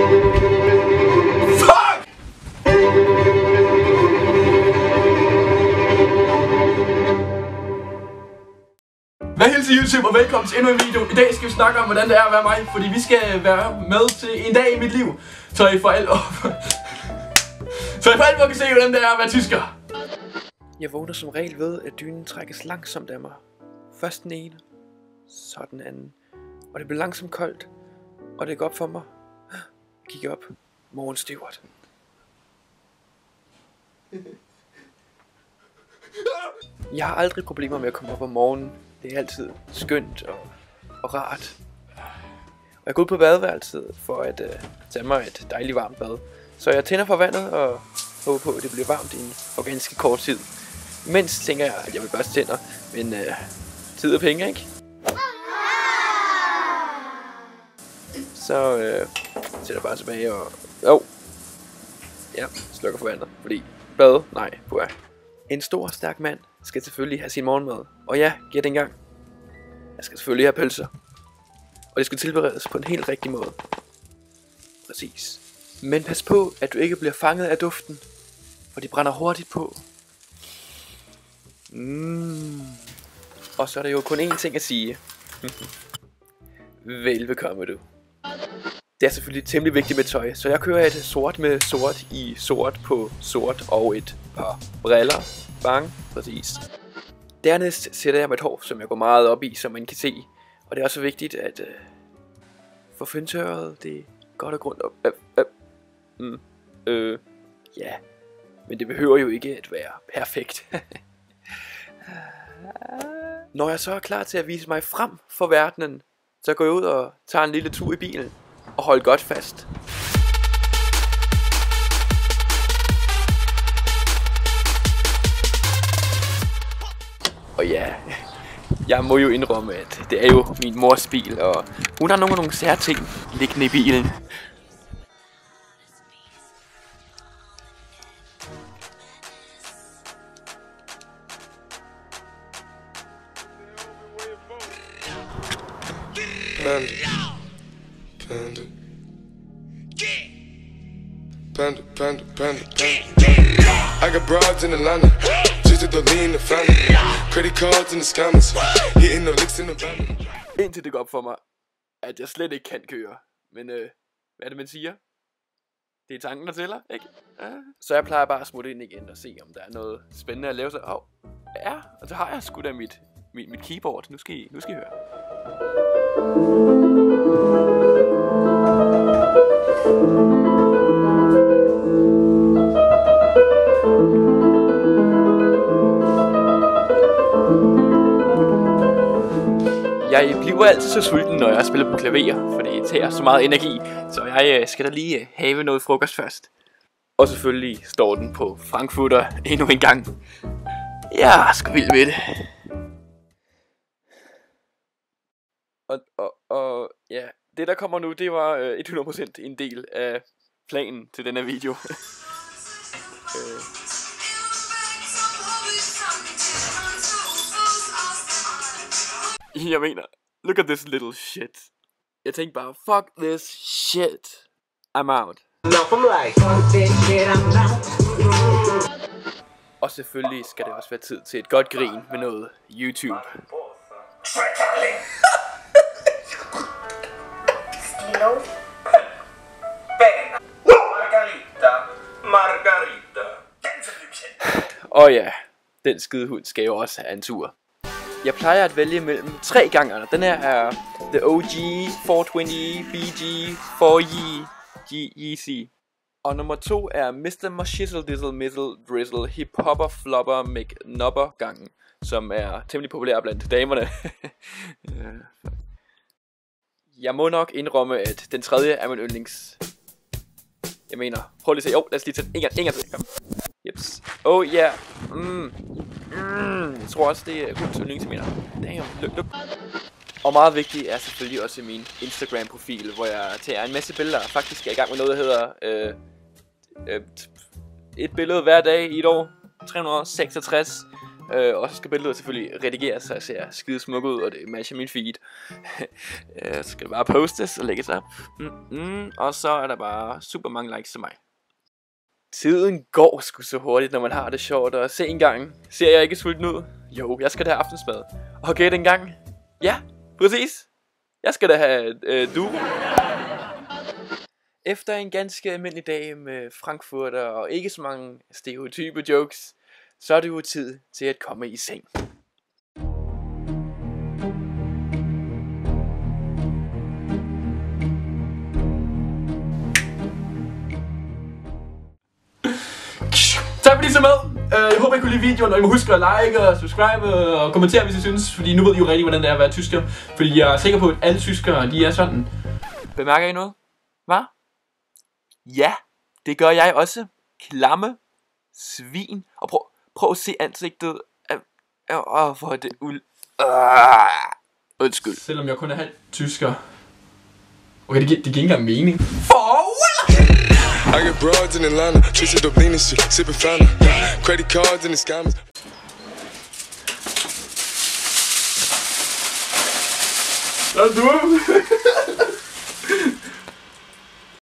Fuck! Hvad hilser YouTube, og velkommen til endnu en video. I dag skal vi snakke om, hvordan det er at være mig, fordi vi skal være med til en dag i mit liv, så I for alvor kan se, hvordan det er at være tysker. Jeg vågner som regel ved, at dynen trækkes langsomt af mig. Først den ene, så den anden. Og det bliver langsomt koldt, og det går op for mig. Jeg kigger op. Morgenstøvert. Jeg har aldrig problemer med at komme op om morgenen. Det er altid skønt og rart. Og jeg går ud på badeværelset for at tage mig et dejligt varmt bad. Så jeg tænder for vandet og håber på, at det bliver varmt inden for ganske kort tid. Imens tænker jeg, at jeg vil børste tænder, men tid og penge, ikke? Så sætter bare tilbage og... Ja, slukker for vandet, fordi bad? Nej, puha. En stor, stærk mand skal selvfølgelig have sin morgenmad. Og ja, gæt engang. Jeg skal selvfølgelig have pølser. Og det skal tilberedes på en helt rigtig måde. Præcis. Men pas på, at du ikke bliver fanget af duften, for de brænder hurtigt på. Og så er der jo kun én ting at sige. Velbekomme du. Det er selvfølgelig temmelig vigtigt med tøj, så jeg kører et sort med sort i sort på sort og et par briller. Bang, præcis. Dernæst sætter jeg mit hår, som jeg går meget op i, som man kan se. Og det er også vigtigt at få fyndtørret det godt og grundigt op. Ja, men det behøver jo ikke at være perfekt. Når jeg så er klar til at vise mig frem for verdenen, så går jeg ud og tager en lille tur i bilen og holder godt fast. Og ja, jeg må jo indrømme, at det er jo min mors bil, og hun har nogle sære ting liggende i bilen. Panda. I got broads in Atlanta, just to lean in the family. Credit cards in the scammers, hitting the licks in the van. Indtil det går op for mig, at jeg slet ikke kan køre. Men hvad er det man siger? Det er tanken der tæller, ikke? Så jeg plejer bare at smutte ind igen og se om der er noget spændende at lave. Så ja, og så har jeg sgu da mit keyboard. Nu skal I høre. Jeg bliver altid så sulten, når jeg spiller på klaver, for det tager så meget energi, så jeg skal da lige have noget frokost først. Og selvfølgelig står den på Frankfurter endnu en gang. Jeg er sgu vild med det. Og ja, det der kommer nu, det var 100% en del af planen til denne video. Jeg mener, look at this little shit. Jeg tænkte bare, fuck this shit. I'm out. Og selvfølgelig skal det også være tid til et godt grin med noget YouTube. Og ja, den skide hund skal jo også have en tur. Jeg plejer at vælge mellem 3 ganger. Den her er The OG 420 BG 4G GEC. Og nummer 2 er Mr. Mashizzle Dizzle Mizzle Drizzle Hip Hopper Flopper McNubber gangen, som er temmelig populær blandt damerne. Jeg må nok indrømme, at den tredje er min yndlings. Jeg mener, prøv lige at se. Lad os lige tage en gang til. Kom. Jeps. Oh yeah. Jeg tror også, det er hunds yndlings, jeg mener. Damn, look. Og meget vigtigt er selvfølgelig også min Instagram-profil, hvor jeg tager en masse billeder. Faktisk er i gang med noget, der hedder et billede hver dag i et år. 366. Og så skal billedet selvfølgelig redigeres, så jeg ser skide smuk ud, og det matcher min feed. Så skal det bare postes og lægges op. Og så er der bare super mange likes til mig. Tiden går sgu så hurtigt, når man har det sjovt. Og se en gang, ser jeg ikke sulten ud? Jo, jeg skal da have aftensmad. Og gæt en gang. Ja, præcis. Jeg skal da have du. Efter en ganske almindelig dag med frankfurter og ikke så mange stereotype jokes, så er det jo tid til at komme i seng. Tak fordi I så med. Jeg håber I kunne lide videoen, og I må huske at like og subscribe og kommentere, hvis I synes. Fordi nu ved I jo rigtig, hvordan det er at være tysker. Fordi jeg er sikker på, at alle tyskere, de er sådan. Bemærker I noget? Hvad? Ja, det gør jeg også. Klamme svin. Og prøv at se ansigtet. Hvor er det undskyld. Selvom jeg kun er halv tysker. Okay, det giver ikke engang mening. I got broads in Atlanta, chasing dope lean and shit, sipping fountain. Credit cards in the scammers. Hvad er du?